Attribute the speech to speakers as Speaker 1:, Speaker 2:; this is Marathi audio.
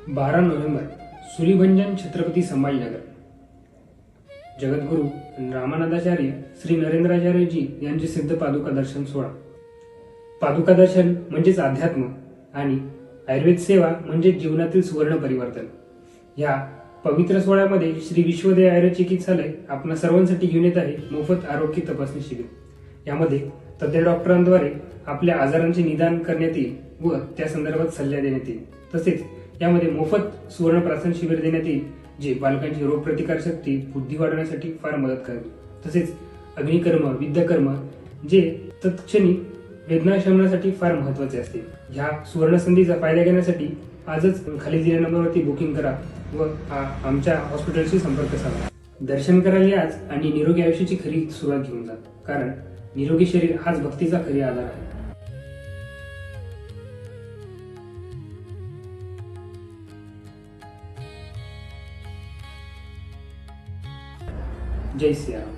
Speaker 1: 12 नोव्हेंबर सूर्यभंजन छत्रपती संभाजीनगर. जगद्गुरु रामानंदाचार्य श्री नरेंद्राचार्यजी यांचे सिद्ध पादुका दर्शन सोहळा. पादुका दर्शन म्हणजेच अध्यात्म आणि आयुर्वेद सेवा म्हणजे जीवनातील सुवर्ण परिवर्तन. या पवित्र सोहळ्यामध्ये श्री विश्वदय आयुर्वेद चिकित्सालय आपल्या सर्वांसाठी घेऊन येत आहे मोफत आरोग्य तपासणी शिबिर. यामध्ये तज्ञ डॉक्टरांद्वारे आपल्या आजारांचे निदान करण्यात येईल व त्या संदर्भात सल्ला देण्यात येईल. तसेच यामध्ये मोफत सुवर्ण प्राशन शिबिर देण्यात येईल जे बालकांची रोगप्रतिकार शक्ती बुद्धी वाढवण्यासाठी फार मदत करेल. तसेच अग्निकर्म विद्याकर्म जे तत्क्षणी वेदना शमनासाठी फार महत्त्वाचे असते. ह्या सुवर्ण संधीचा फायदा घेण्यासाठी आजच खाली दिलेल्या नंबरवरती बुकिंग करा व आमच्या हॉस्पिटलशी संपर्क साधा. दर्शन करायला आज आणि निरोगी आयुष्याची खरी सुरुवात घेऊन जा, कारण निरोगी शरीर हाच भक्तीचा खरी आधार आहे. जय श्रीराम.